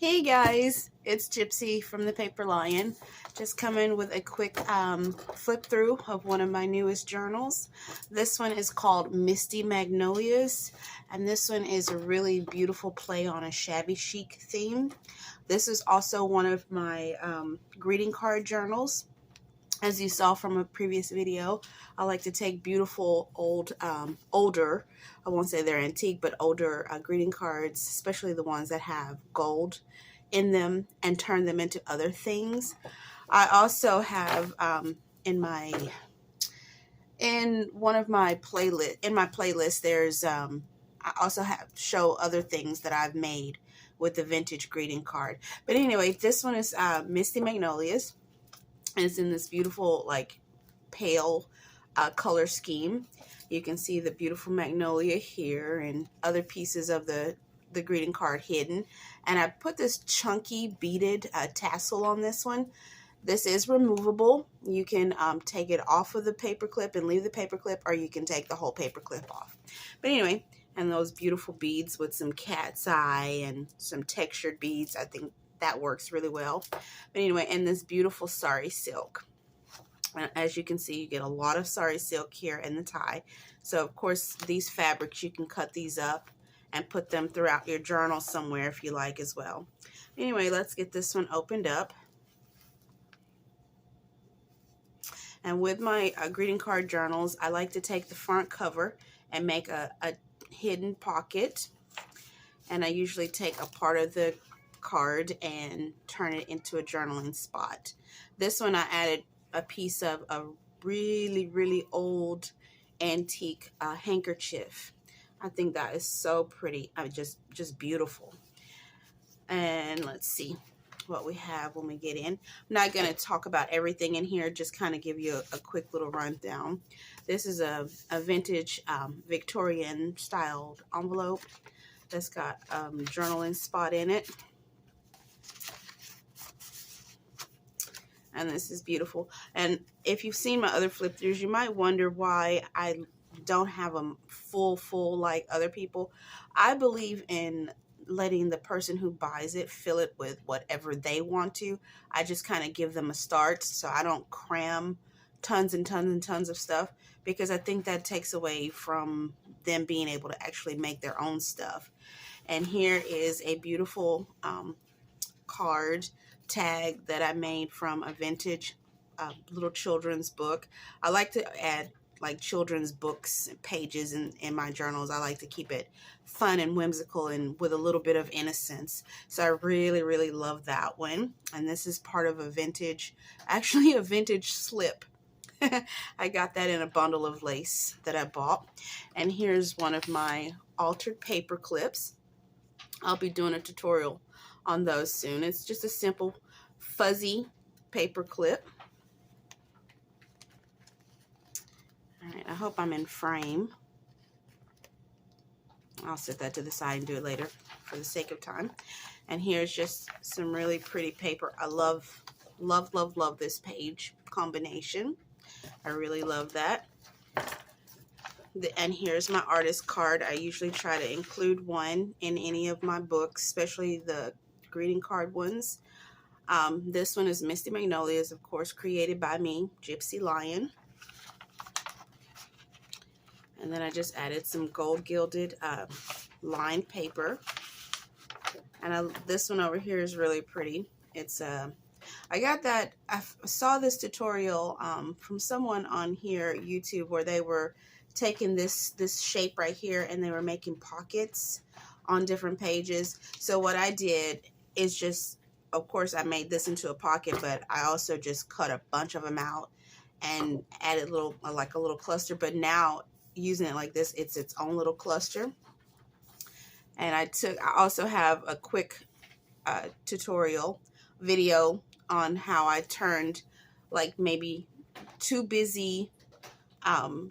Hey guys, it's Gypsy from the Paper Lion. Just coming with a quick flip through of one of my newest journals. This one is called Misty Magnolias, and this one is a really beautiful play on a shabby chic theme. This is also one of my greeting card journals. As you saw from a previous video, I like to take beautiful older, I won't say they're antique, but older greeting cards, especially the ones that have gold in them, and turn them into other things. I also have in one of my playlist there's I also have show other things that I've made with the vintage greeting card. But anyway, this one is Misty Magnolias. And it's in this beautiful, like, pale color scheme. You can see the beautiful magnolia here and other pieces of the greeting card hidden. And I put this chunky beaded tassel on this one. This is removable. You can take it off of the paper clip and leave the paper clip, or you can take the whole paper clip off. But anyway, and those beautiful beads with some cat's eye and some textured beads, I think that works really well. But anyway, and this beautiful sari silk. And as you can see, you get a lot of sari silk here in the tie. So of course, these fabrics, you can cut these up and put them throughout your journal somewhere if you like as well. Anyway, let's get this one opened up. And with my greeting card journals, I like to take the front cover and make a hidden pocket. And I usually take a part of the card and turn it into a journaling spot. This one I added a piece of a really old antique handkerchief. I think that is so pretty. Just beautiful. And let's see what we have when we get in. I'm not going to talk about everything in here, just kind of give you a quick little rundown. This is a vintage Victorian styled envelope that's got journaling spot in it. And this is beautiful. And if you've seen my other flip throughs, you might wonder why I don't have them full like other people. I believe in letting the person who buys it fill it with whatever they want to. I just kind of give them a start, so I don't cram tons and tons of stuff, because I think that takes away from them being able to actually make their own stuff. And here is a beautiful card tag that I made from a vintage little children's book. I like to add like children's books pages in my journals. I like to keep it fun and whimsical and with a little bit of innocence. So I really love that one. And this is part of a vintage, actually a vintage slip. I got that in a bundle of lace that I bought. And here's one of my altered paper clips. I'll be doing a tutorial on those soon. It's just a simple fuzzy paper clip. All right, I hope I'm in frame. I'll set that to the side and do it later for the sake of time. And here's just some really pretty paper. I love this page combination. I really love that. And here's my artist card. I usually try to include one in any of my books, especially the greeting card ones. This one is Misty Magnolias, of course, created by me, Gypsy Lion. And then I just added some gold gilded lined paper. And this one over here is really pretty. It's I saw this tutorial from someone on here, YouTube, where they were taking this shape right here and they were making pockets on different pages. So what I did is just, of course, I made this into a pocket, but I also just cut a bunch of them out and added a little cluster. But now using it like this, it's its own little cluster. And I also have a quick tutorial video on how I turned like maybe too busy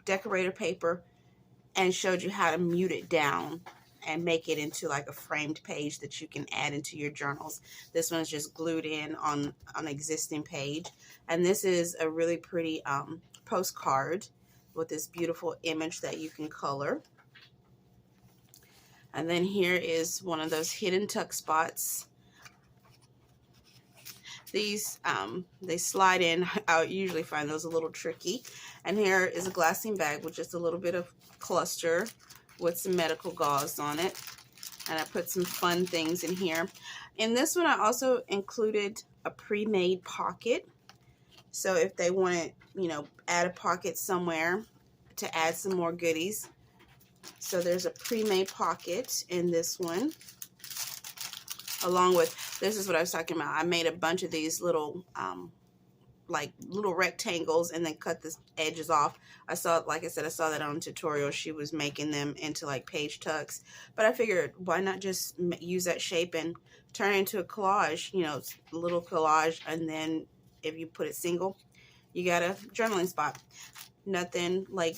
decorator paper and showed you how to mute it down and make it into like a framed page that you can add into your journals. This one is just glued in on an existing page. And this is a really pretty postcard with this beautiful image that you can color. And then here is one of those hidden tuck spots. These, they slide in. I usually find those a little tricky. And here is a glassine bag with just a little bit of cluster with some medical gauze on it. And I put some fun things in here. In this one, I also included a pre-made pocket. So if they want to, you know, add a pocket somewhere to add some more goodies. So there's a pre-made pocket in this one. Along with, this is what I was talking about. I made a bunch of these little, like little rectangles and then cut the edges off. I saw, like I said, I saw that on a tutorial. She was making them into like page tucks. But I figured, why not just use that shape and turn it into a collage, you know, a little collage. And then if you put it single, you got a journaling spot. Nothing like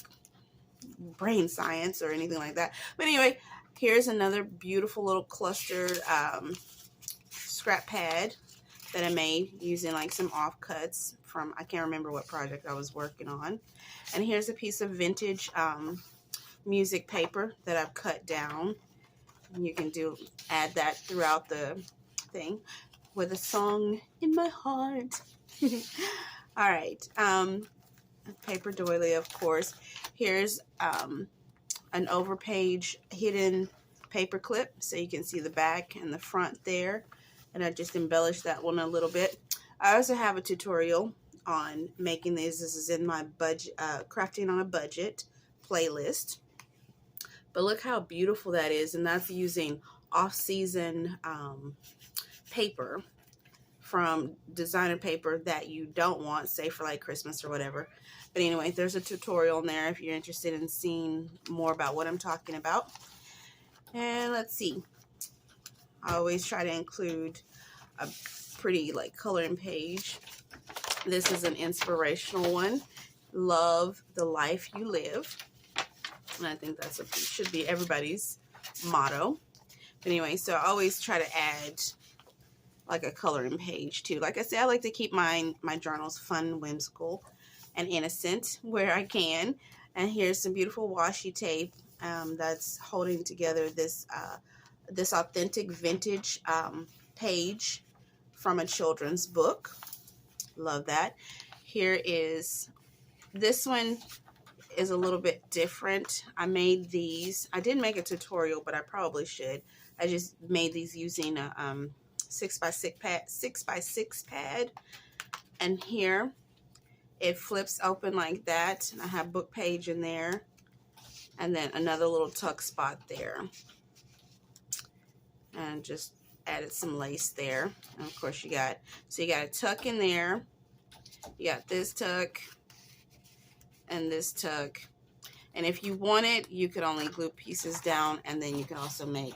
brain science or anything like that. But anyway, here's another beautiful little clustered scrap pad that I made using like some offcuts from, I can't remember what project I was working on. And here's a piece of vintage music paper that I've cut down. And you can add that throughout the thing with a song in my heart. All right, paper doily, of course. Here's an overpage hidden paper clip, so you can see the back and the front there. And I just embellished that one a little bit. I also have a tutorial on making these. This is in my budget, crafting on a budget playlist. But look how beautiful that is, and that's using off-season paper from designer paper that you don't want, say for like Christmas or whatever. But anyway, there's a tutorial in there if you're interested in seeing more about what I'm talking about. And let's see. I always try to include a pretty like coloring page. This is an inspirational one. Love the life you live. And I think that's should be everybody's motto. But anyway, so I always try to add like a coloring page too. Like I said, I like to keep my journals fun, whimsical, and innocent where I can. And here's some beautiful washi tape that's holding together this this authentic vintage page from a children's book. Love that. Here is, this one is a little bit different. I made these. I didn't make a tutorial, but I probably should. I just made these using a 6x6 pad. And here it flips open like that. And I have book page in there. And then another little tuck spot there. And just added some lace there. And of course you got a tuck in there. You got this tuck and this tuck. And if you want it, you could only glue pieces down, and then you can also make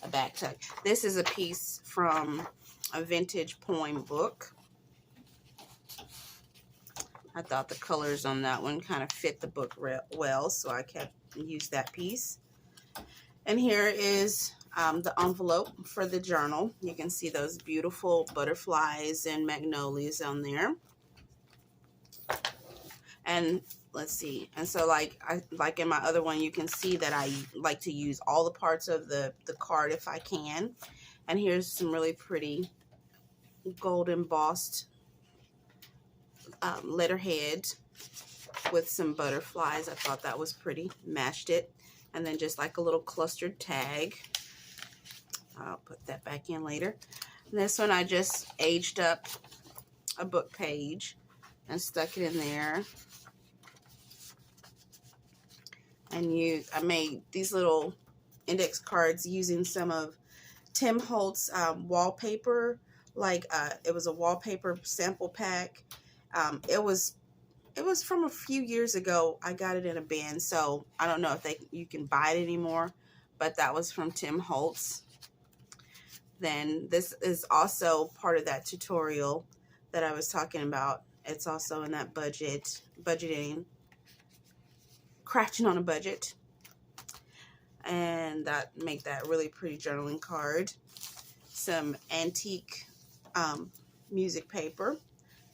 a back tuck. This is a piece from a vintage poem book. I thought the colors on that one kind of fit the book well, so I used that piece. And here is the envelope for the journal. You can see those beautiful butterflies and magnolias on there. And let's see. And so like in my other one, you can see that I like to use all the parts of the card if I can. And here's some really pretty gold embossed letterhead with some butterflies. I thought that was pretty. Matched it. And then just like a little clustered tag. I'll put that back in later. And this one I just aged up a book page and stuck it in there. And I made these little index cards using some of Tim Holtz wallpaper. Like it was a wallpaper sample pack. It was from a few years ago. I got it in a bin, so I don't know if you can buy it anymore. But that was from Tim Holtz. Then this is also part of that tutorial that I was talking about. It's also in that budgeting, crafting on a budget. And make that really pretty journaling card. Some antique music paper.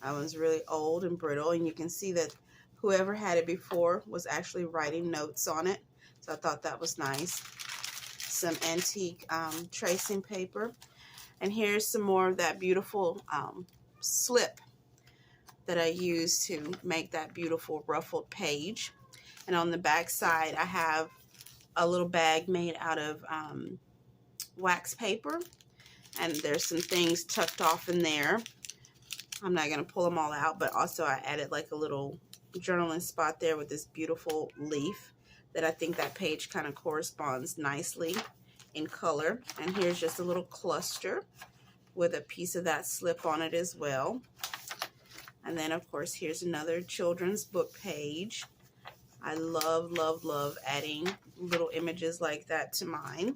That one's really old and brittle, and you can see that whoever had it before was actually writing notes on it. So I thought that was nice. Some antique tracing paper. And here's some more of that beautiful slip that I use to make that beautiful ruffled page. And on the back side, I have a little bag made out of wax paper. And there's some things tucked off in there. I'm not going to pull them all out, but also I added like a little journaling spot there with this beautiful leaf that I think that page kind of corresponds nicely in color. And here's just a little cluster with a piece of that slip on it as well. And then of course here's another children's book page. I love, love, love adding little images like that to mine.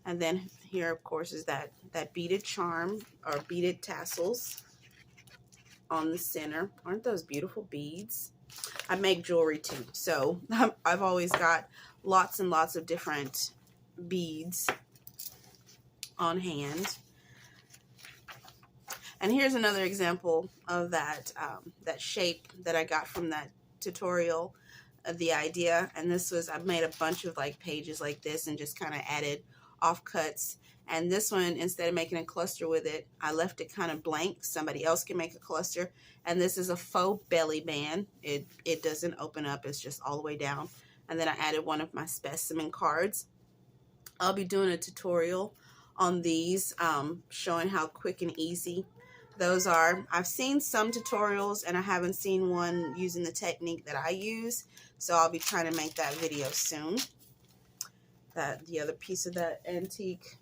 And then here of course is that beaded charm or beaded tassels on the center. Aren't those beautiful beads? I make jewelry too, so I've always got lots and lots of different beads on hand. And here's another example of that that shape that I got from that tutorial, the idea. And this was, I've made a bunch of like pages like this and just kind of added offcuts. And this one, instead of making a cluster with it, I left it kind of blank. Somebody else can make a cluster. And this is a faux belly band. It doesn't open up. It's just all the way down. And then I added one of my specimen cards. I'll be doing a tutorial on these, showing how quick and easy those are. I've seen some tutorials and I haven't seen one using the technique that I use. So I'll be trying to make that video soon. The other piece of that antique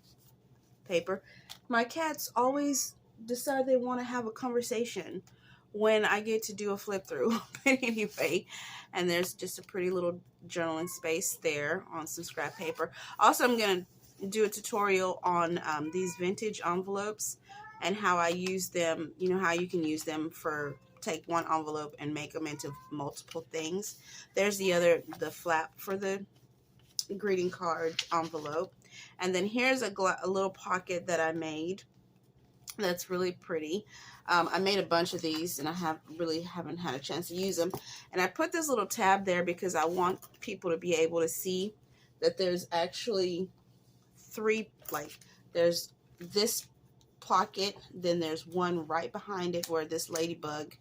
paper. My cats always decide they want to have a conversation when I get to do a flip through. But anyway, and there's just a pretty little journaling space there on some scrap paper. Also, I'm going to do a tutorial on these vintage envelopes and how I use them. You know how you can use them for, take one envelope and make them into multiple things. There's the flap for the greeting card envelope. And then here's a little pocket that I made that's really pretty. I made a bunch of these and I really haven't had a chance to use them. And I put this little tab there because I want people to be able to see that there's actually three, like there's this pocket, then there's one right behind it where this ladybug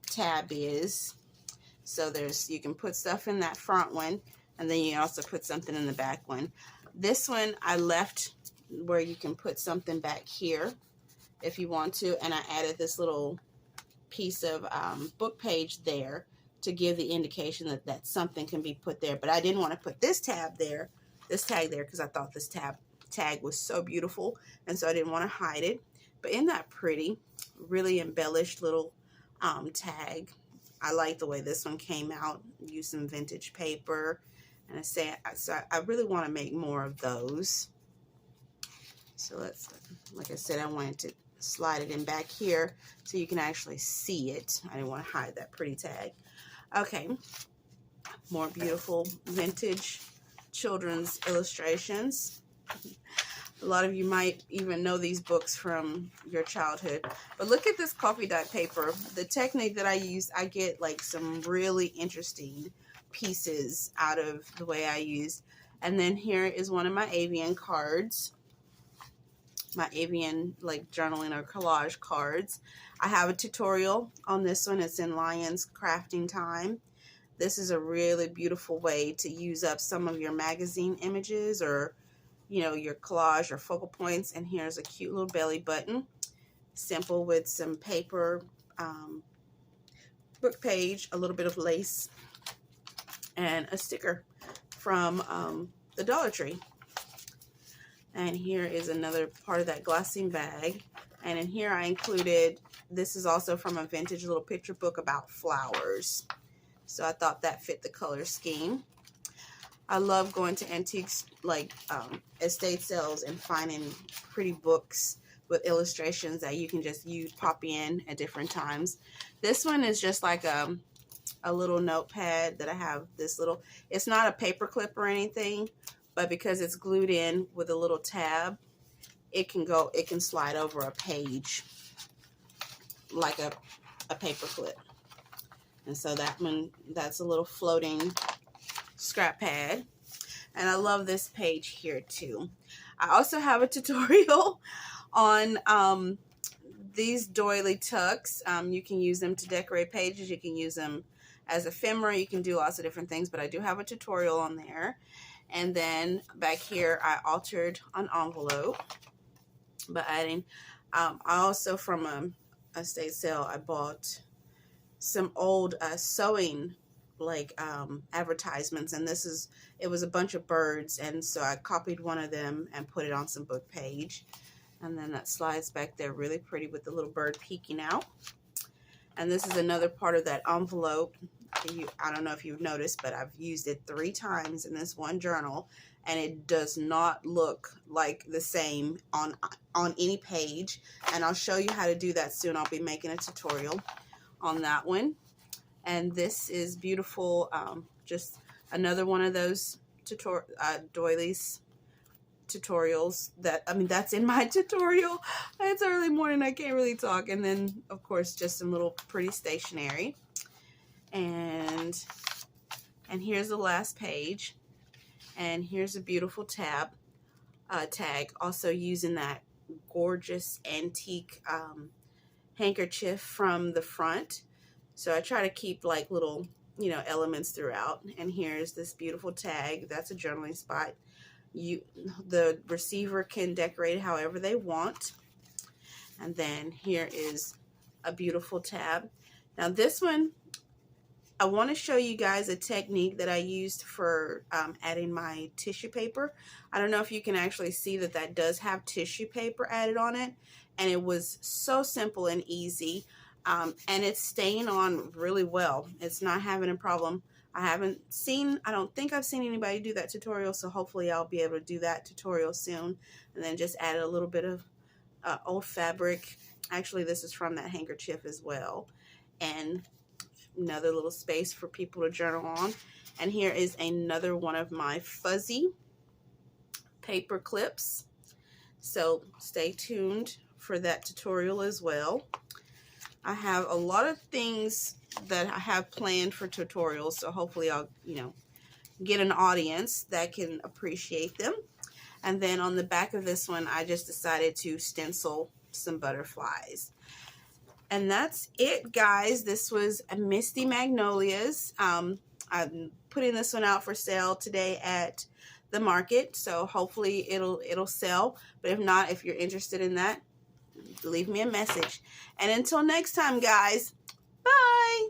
tab is. So you can put stuff in that front one, and then you also put something in the back one. This one I left where you can put something back here if you want to, and I added this little piece of book page there to give the indication that something can be put there. But I didn't want to put this tag there, because I thought this tag was so beautiful, and so I didn't want to hide it. But isn't that pretty? Really embellished little tag. I like the way this one came out. Use some vintage paper. And I really want to make more of those. So let's, like I said, I wanted to slide it in back here so you can actually see it. I didn't want to hide that pretty tag. Okay, more beautiful vintage children's illustrations. A lot of you might even know these books from your childhood. But look at this coffee dye paper. The technique that I use, I get like some really interesting pieces out of the way I use. And then here is one of my avian cards, my avian like journaling or collage cards. I have a tutorial on this one. It's in Lion's Crafting Time. This is a really beautiful way to use up some of your magazine images or, you know, your collage or focal points. And here's a cute little belly button, simple, with some paper, book page, a little bit of lace, and a sticker from the Dollar Tree. And here is another part of that glassine bag. And in here I included, this is also from a vintage little picture book about flowers. So I thought that fit the color scheme. I love going to antiques, like estate sales, and finding pretty books with illustrations that you can just pop in at different times. This one is just like a little notepad that I have this little, it's not a paper clip or anything, but because it's glued in with a little tab, it can slide over a page like a paper clip. And so that's a little floating scrap pad. And I love this page here too. I also have a tutorial on these doily tucks. You can use them to decorate pages. You can use them as ephemera. You can do lots of different things, but I do have a tutorial on there. And then back here, I altered an envelope by adding, I also from a estate sale, I bought some old sewing advertisements, and it was a bunch of birds, and so I copied one of them and put it on some book page, and then that slides back there really pretty with the little bird peeking out. And this is another part of that envelope. I don't know if you've noticed, but I've used it 3 times in this one journal, and it does not look like the same on any page, and I'll show you how to do that soon. I'll be making a tutorial on that one. And this is beautiful, just another one of those doilies tutorials that's in my tutorial. It's early morning, I can't really talk. And then of course just some little pretty stationery, and here's the last page, and here's a beautiful tag, also using that gorgeous antique handkerchief from the front. So I try to keep like little, elements throughout. And here's this beautiful tag. That's a journaling spot. The receiver can decorate it however they want. And then here is a beautiful tab. Now this one, I want to show you guys a technique that I used for adding my tissue paper. I don't know if you can actually see that does have tissue paper added on it. And it was so simple and easy. And it's staying on really well. It's not having a problem. I don't think I've seen anybody do that tutorial, so hopefully I'll be able to do that tutorial soon. And then just add a little bit of old fabric. Actually, this is from that handkerchief as well. And another little space for people to journal on. And here is another one of my fuzzy paper clips. So stay tuned for that tutorial as well. I have a lot of things that I have planned for tutorials, so hopefully I'll, get an audience that can appreciate them. And then on the back of this one, I just decided to stencil some butterflies. And that's it, guys. This was a Misty Magnolias. I'm putting this one out for sale today at the market, so hopefully it'll sell. But if not, if you're interested in that, leave me a message. And until next time, guys, bye.